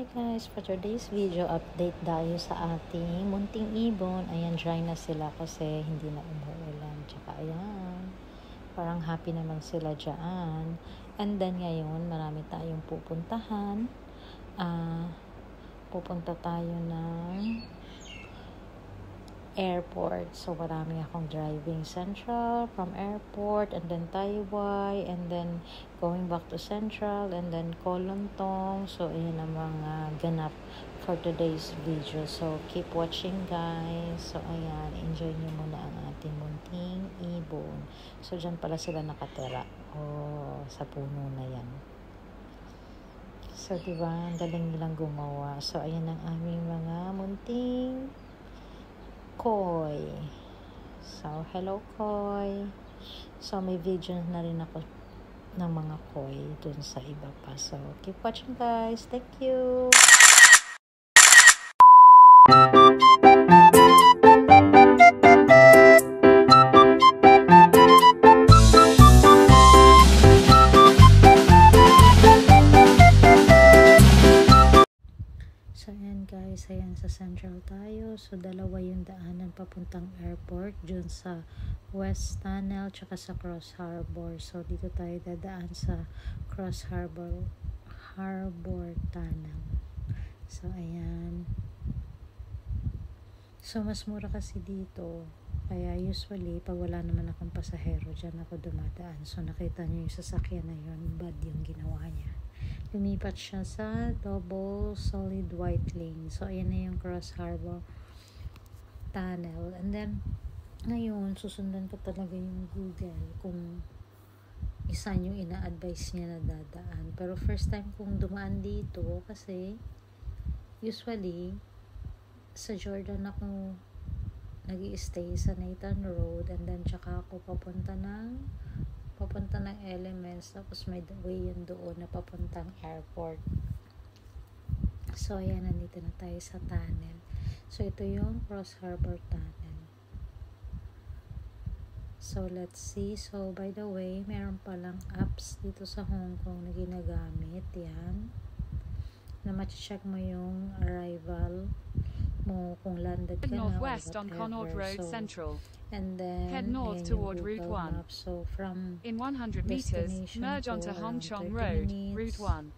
Hi guys, for today's video update tayo sa ating munting ibon. Ayan, dry na sila kasi hindi na umuulan. Tsaka ayan, parang happy naman sila dyan. And then ngayon, marami tayong pupuntahan. Pupunta tayo ng airport. So marami akong driving Central from airport and then Taiwan and then going back to Central and then Kolontong. So ayan ang mga ganap for today's video. So keep watching guys. So ayan, enjoy nyo muna ang ating munting ibon. So dyan pala sila nakatira. Sa puno na yan. So diba, ang galing nilang gumawa. So ayan ang aming mga munting koi. So, hello koi. So, may video na rin ako ng mga koi dun sa iba pa. So, keep watching guys. Thank you. So, ayan guys, ayan sa Central tayo. So, dalawa yung daanan papuntang airport. Dun sa West Tunnel, tsaka sa Cross Harbor. So, dito tayo dadaan sa Cross Harbor Tunnel. So, ayan. So, mas mura kasi dito. Kaya usually, pag wala naman akong pasahero, dyan ako dumadaan. So, nakita nyo yung sasakyan na yun. Bad yung ginawa niya. Lumipat siya sa double solid white lane. So, ayan na yung Cross Harbor Tunnel. And then, ngayon, susundan ko talaga yung Google kung isan yung ina-advise niya na dadaan. Pero first time kong dumaan dito kasi usually, sa Jordan ako nag-i-stay sa Nathan Road and then tsaka ako papunta ng Elements, tapos may way yun doon na papuntang airport. So ayan, nandito na tayo sa tunnel. So ito yung Cross Harbor Tunnel. So let's see. So by the way, meron palang apps dito sa Hong Kong na ginagamit yan, na ma-check mo yung arrival mo kung landed ka na northwest on Connaught Road Central. And then head north toward Route 1. So from in 100 meters, merge onto Hong Chong Road, Route 1.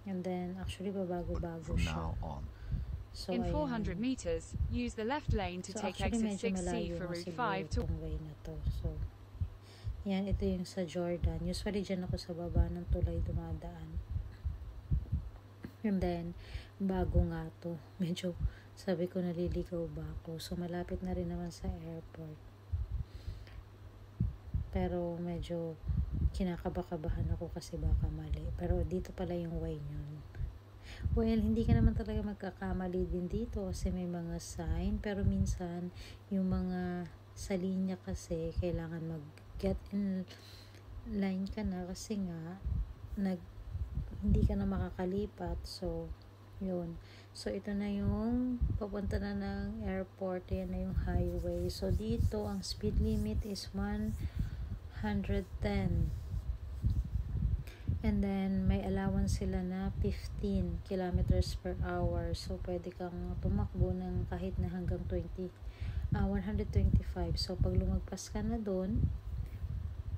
And then actually babago-bago from siya. now on. So in 400 meters, use the left lane to take exit 6C for Route 5 to way na to. So yan, ito yung sa Jordan. Usually dyan ako sa baba ng tulay dumadaan. And then bago nga to, medyo sabi ko naliligaw ba ako. So malapit na rin naman sa airport. Pero medyo kinakabakabahan ako kasi baka mali. Pero dito pala yung way yun. Well, hindi ka naman talaga magkakamali din dito kasi may mga sign. Pero minsan, yung mga sa linya kasi, kailangan mag-get in line ka na kasi nga, hindi ka na makakalipat. So, yun. So, ito na yung papunta na ng airport. Yan na yung highway. So, dito, ang speed limit is 110. And then, may allowance sila na 15 kilometers per hour. So, pwede kang tumakbo ng kahit na hanggang 125. So, pag lumagpas ka na doon,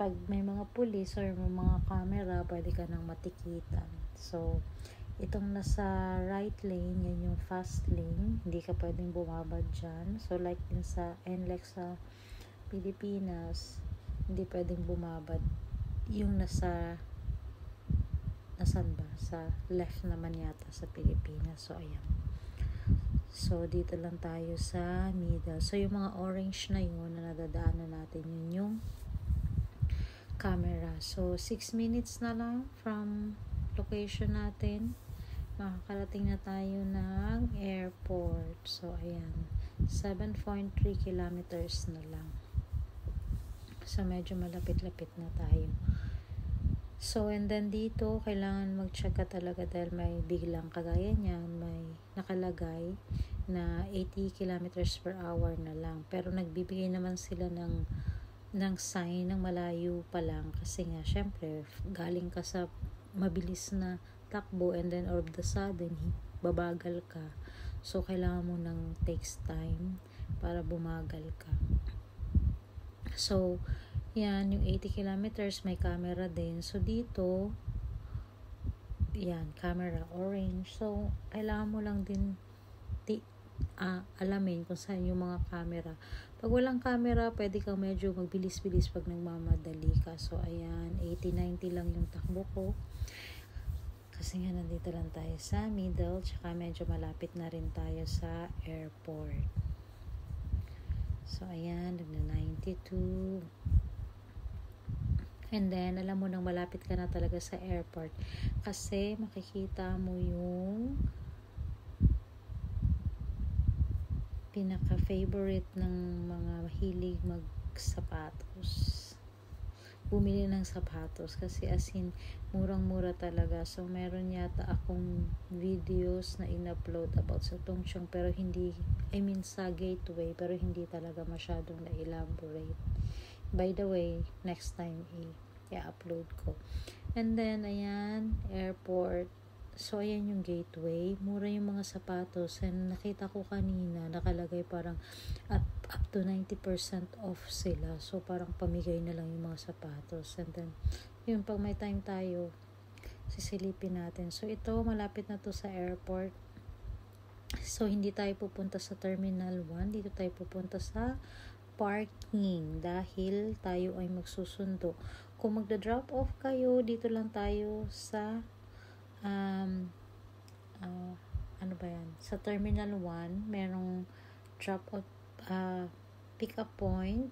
pag may mga police or may mga camera, pwede ka nang matikitan. So, itong nasa right lane, yan yung fast lane. Hindi ka pwedeng bumabad dyan. So, like din sa NLEX sa Pilipinas, hindi pwedeng bumabad. Yung nasan ba? Sa left naman yata sa Pilipinas. So, ayan. So, dito lang tayo sa middle. So, yung mga orange na yun, na nadadaanan natin, yun yung camera. So, 6 minutes na lang from location natin. Makakarating na tayo ng airport. So, ayan. 7.3 kilometers na lang. So, medyo malapit-lapit na tayo. So, and then dito, kailangan mag-check ka talaga dahil may biglang kagaya niyan, may nakalagay na 80 kilometers per hour na lang. Pero nagbibigay naman sila ng sign ng malayo pa lang kasi nga, syempre, galing ka sa mabilis na takbo and then all of the sudden babagal ka. So kailangan mo ng takes time para bumagal ka. So yan, yung 80 kilometers may camera din. So dito yan, camera orange. So kailangan mo lang din alamin kung saan yung mga camera. Pag walang camera, pwede kang medyo magbilis-bilis pag nagmamadali ka. So ayan, 80-90 lang yung takbo ko. Kasi nga nandito lang tayo sa middle, tsaka medyo malapit na rin tayo sa airport. So ayan, nagna-92. And then, alam mo nang malapit ka na talaga sa airport. Kasi makikita mo yung pinaka-favorite ng mga mahilig magsapatos. Bumili ng sapatos. Kasi as in, murang-mura talaga. So, meron yata akong videos na in-upload about sa Tongchong. Pero hindi, sa gateway. Pero hindi talaga masyadong na-elaborate. By the way, next time i-upload ko. And then, ayan, airport. So, ayan yung gateway. Mura yung mga sapatos. And nakita ko kanina, nakalagay parang up to 90% off sila. So, parang pamigay na lang yung mga sapatos. And then, yun, pag may time tayo, sisilipin natin. So, ito, malapit na to sa airport. So, hindi tayo pupunta sa Terminal 1. Dito tayo pupunta sa parking dahil tayo ay magsusundo. Kung magda-drop off kayo, dito lang tayo sa ano ba yan? Sa Terminal 1, merong drop off, pick up point,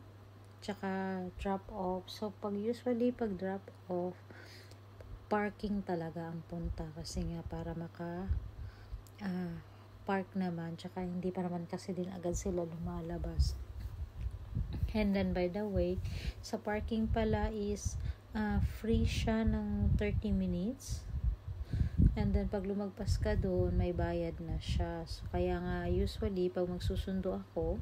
tsaka drop off. So, usually pag drop off, parking talaga ang punta kasi nga para park naman, tsaka hindi pa naman kasi din agad sila lumalabas. And then, by the way, sa parking pala is free siya ng 30 minutes. And then, pag lumagpas ka doon, may bayad na siya. So, kaya nga, usually, pag magsusundo ako,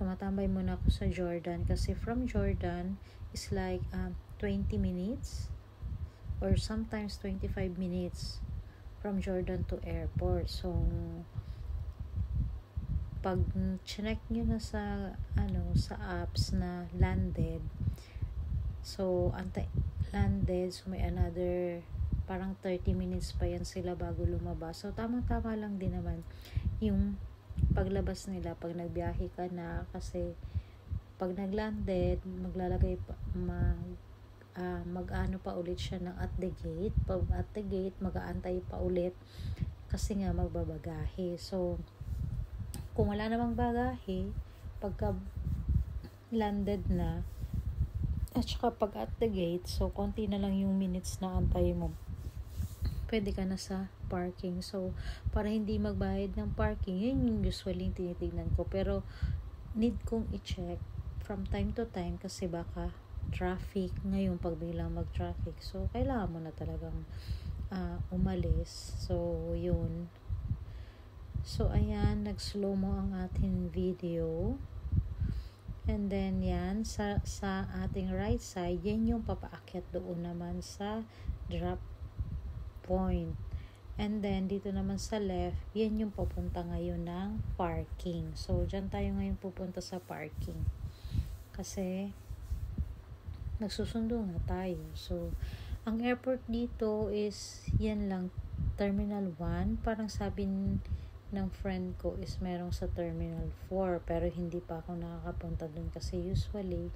tumatambay muna ako sa Jordan. Kasi from Jordan, is like 20 minutes or sometimes 25 minutes from Jordan to airport. So, pag check nyo na sa apps na landed, so landed, so may another parang 30 minutes pa yan sila bago lumabas. So tama-tama lang din naman yung paglabas nila pag nagbiyahe ka na, kasi pag naglanded, maglalagay pa mag-ano pa ulit siya ng at the gate. Pag at the gate, mag-aantay pa ulit kasi nga magbabagahe. So kung wala namang bagahe, pagka landed na, at saka pag at the gate, so konti na lang yung minutes na antay mo, pwede ka na sa parking. So para hindi magbayad ng parking, yun yung usually tinitignan ko, pero need kong i-check from time to time kasi baka traffic ngayon pag biglang mag-traffic. So kailangan mo na talagang umalis. So yun. So ayan, nag-slow mo ang ating video. And then yan, sa ating right side, yan yung papaakyat doon naman sa drop point. And then dito naman sa left, yan yung papunta ngayon ng parking. So dyan tayo ngayon pupunta sa parking. Kasi nagsusundo na tayo. So ang airport dito is yan lang, Terminal 1. Parang sabi ng friend ko is merong sa Terminal 4, pero hindi pa ako nakakapunta dun kasi usually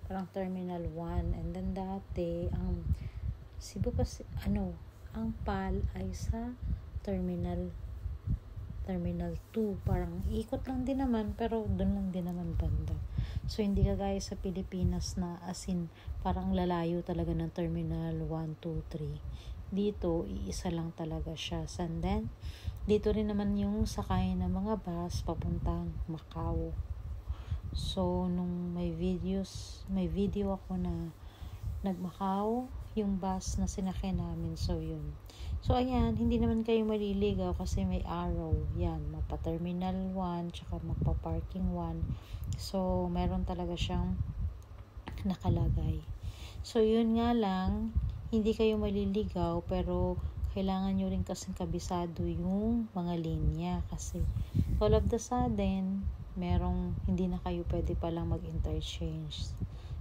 parang Terminal 1. And then dati ang ang PAL ay sa Terminal 2. Parang ikot lang din naman, pero dun lang din naman banda. So hindi kagaya sa Pilipinas na as in parang lalayo talaga ng Terminal 1, 2, 3. Dito iisa lang talaga siya. And then dito rin naman yung sakay ng mga bus papuntang Macau. So nung may video ako na nag-Macau, yung bus na sinakay namin. So yun. So ayan, hindi naman kayo maliligaw kasi may arrow. Yan, mapa-Terminal 1 tsaka magpa-Parking 1. So meron talaga siyang nakalagay. So yun nga lang, hindi kayo maliligaw, pero kailangan nyo rin kasing kabisado yung mga linya, kasi all of the sudden merong hindi na kayo pwede palang mag-interchange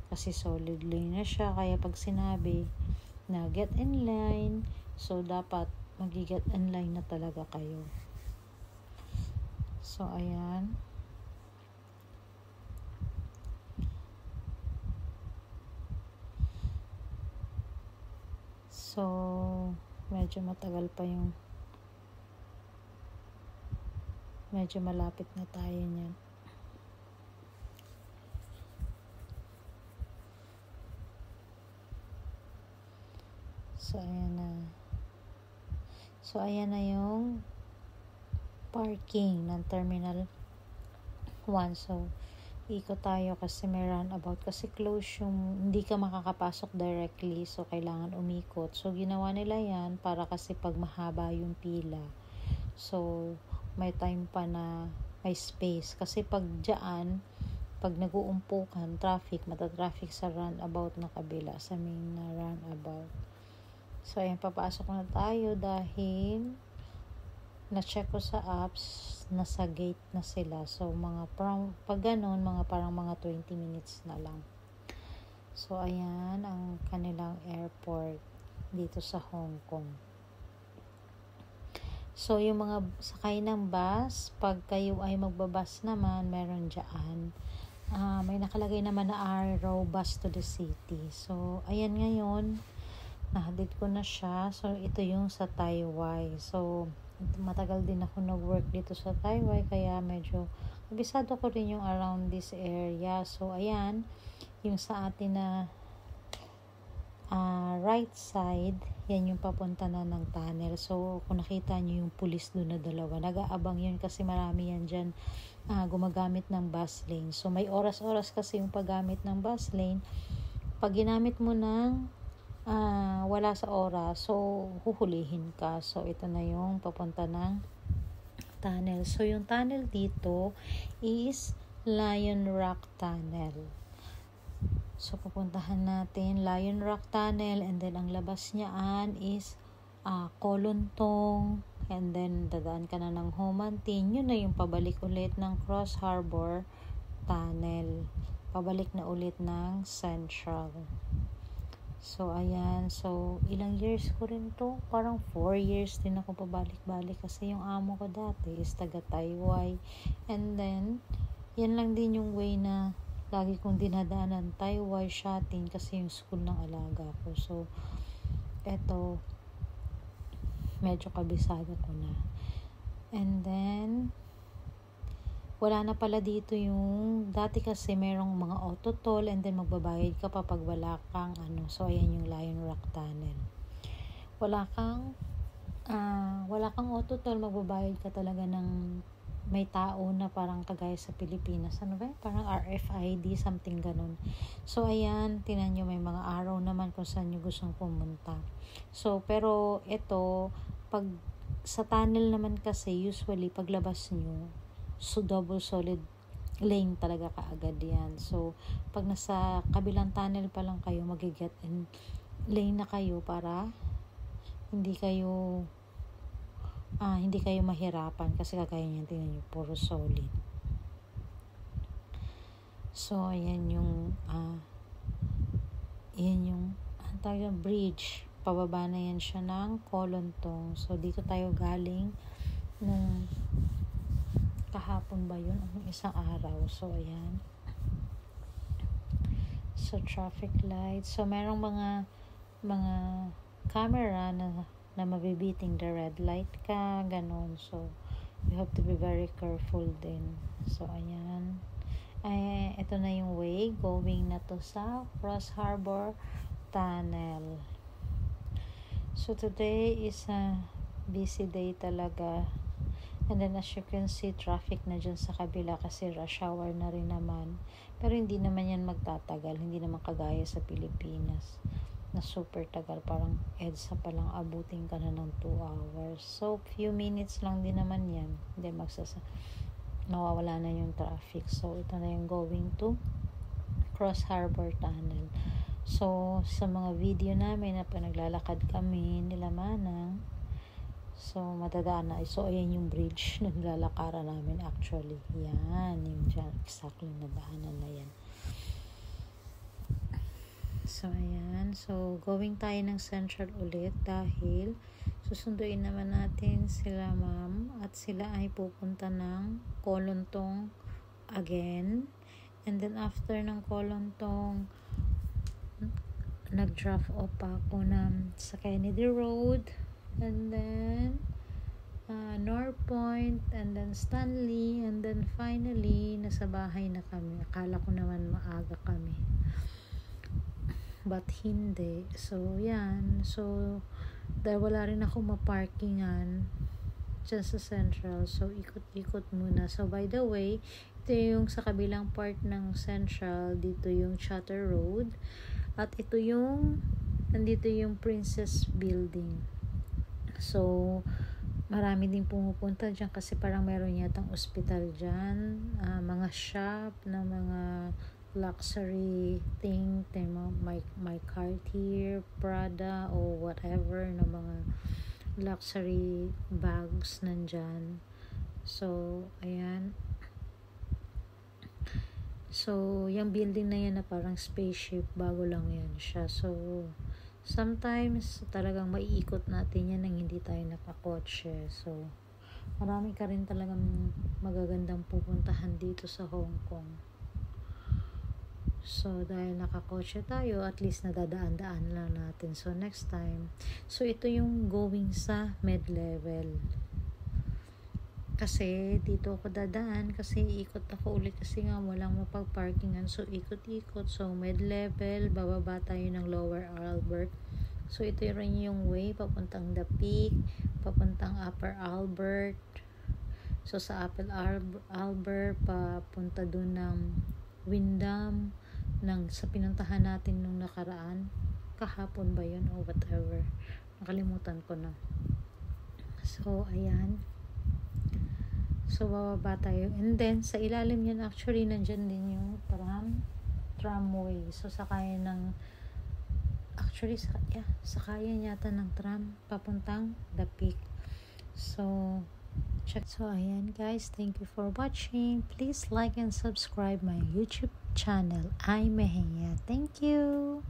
kasi solid lane na siya. Kaya pag sinabi na get in line, so dapat mag-get in line na talaga kayo. So ayan, so medyo matagal pa yung medyo malapit na tayo niyan. So ayan na yung parking ng Terminal 1. So ikot tayo kasi may runabout, kasi close yung, hindi ka makakapasok directly, so kailangan umikot. So ginawa nila yan para kasi pag mahaba yung pila, so may time pa na may space, kasi pag dyan, pag nag-uumpukan traffic, matatraffic sa runabout na kabila, sa main na runabout. So ayan, papasok na tayo dahil na-check ko sa apps, nasa gate na sila. So pag ganun, parang mga 20 minutes na lang. So ayan ang kanilang airport dito sa Hong Kong. So yung mga sakay ng bus, pag kayo ay magbabas naman, meron dyan may nakalagay naman na arrow, bus to the city. So ayan, ngayon nahatid ko na siya. So ito yung sa Tai Wai. So matagal din ako nag-work dito sa Tai Wai, kaya medyo kabisado ko rin yung around this area. So ayan, yung sa atin na right side, yan yung papunta na ng tunnel. So kung nakita nyo yung pulis doon na dalawa, nag-aabang yun kasi marami yan dyan gumagamit ng bus lane. So may oras-oras kasi yung paggamit ng bus lane. Pag ginamit mo ng wala sa oras, so huhulihin ka. So ito na yung papunta ng tunnel. So yung tunnel dito is Lion Rock Tunnel. So pupuntahan natin Lion Rock Tunnel, and then ang labas niyaan is Kolontong, and then dadaan ka na ng Ho Man Tin. Yun na yung pabalik ulit ng Cross Harbor Tunnel, pabalik na ulit ng Central. So ayan, so ilang years ko rin to, parang 4 years din ako pabalik-balik, kasi yung amo ko dati is taga Tai Wai, and then yan lang din yung way na lagi kong dinadaanan, Tai Wai, Shatin, kasi yung school ng alaga ko. So eto, medyo kabisado ko na. And then wala na pala dito yung, dati kasi merong mga auto toll, and then magbabayad ka pa pag wala kang so ayan yung Lion Rock Tunnel. Wala kang auto toll, magbabayad ka talaga ng may tao na parang kagaya sa Pilipinas. Ano ba? Parang RFID, something ganun. So ayan, tinan nyo, may mga araw naman kung saan nyo gustong pumunta. So pero ito, pag sa tunnel naman kasi, usually paglabas nyo, so double solid lane talaga kaagad yan. So pag nasa kabilang tunnel pa lang kayo, mag-get in lane na kayo para hindi kayo mahirapan, kasi kagaya niyan, tingnan nyo, puro solid. So ayan yung bridge, pababa na yan siya ng Kolontong. So dito tayo galing nung kahapon ba yun, isang araw. So ayan, so traffic lights, so merong mga camera na mabibiting the red light ka, ganon. So you have to be very careful din. So ayan, ito na yung way going na to sa Cross Harbor Tunnel. So today is a busy day talaga. And then as you can see, traffic na dyan sa kabila kasi rush hour na rin naman. Pero hindi naman yan magtatagal. Hindi naman kagaya sa Pilipinas na super tagal. Parang EDSA pa lang, abutin ka na ng 2 hours. So few minutes lang din naman yan. Hindi mawawala na yung traffic. So ito na yung going to Cross Harbor Tunnel. So, sa mga video namin na naglalakad kami nila Manang, so matadaan na. So, ayan yung bridge na nilalakaran namin actually. Yan, yung dyan, exactly na daanan na yan. So, ayan. So, going tayo ng Central ulit dahil susunduin naman natin sila ma'am at sila ay pupunta ng Kolontong again. And then, after ng Kolontong, nag-drop off ako sa Kennedy Road, and then North Point, and then Stanley, and then finally nasa bahay na kami. Akala ko naman maaga kami, but hindi. So yan, so dahil wala rin ako maparkingan dyan sa Central, so ikot-ikot muna. So by the way, ito yung sa kabilang part ng Central, dito yung Chatter Road. At ito yung, nandito yung Princess Building. So, marami din pumupunta dyan kasi parang meron yatang ospital dyan. Mga shop na mga luxury thing, my Cartier, Prada, o whatever na mga luxury bags nandyan. So, ayan. So, yung building na yan na parang spaceship, bago lang yan siya. So, sometimes talagang maiikot natin yan nang hindi tayo nakakotse. So, marami ka rin talagang magagandang pupuntahan dito sa Hong Kong. So, dahil nakakotse tayo, at least nadadaan-daan lang natin. So, next time. So, ito yung going sa mid-level. Kasi dito ako dadaan kasi ikot ako ulit kasi nga walang mapag-parkingan. So ikot-ikot. So mid-level, bababa tayo ng Lower Albert. So ito rin yung way papuntang The Peak, papuntang Upper Albert. So sa Upper Albert, papunta dun ng Wyndham, sa pinuntahan natin nung nakaraan. Kahapon ba yun o whatever. Nakalimutan ko na. So ayan. So, bababa tayo. And then, sa ilalim yan, actually, nandyan din yung tramway. So, sakayan ng, actually, sakayan yata ng tram, papuntang The Peak. So, check. So, ayan guys, thank you for watching. Please like and subscribe my YouTube channel. I'm Mejia. Thank you.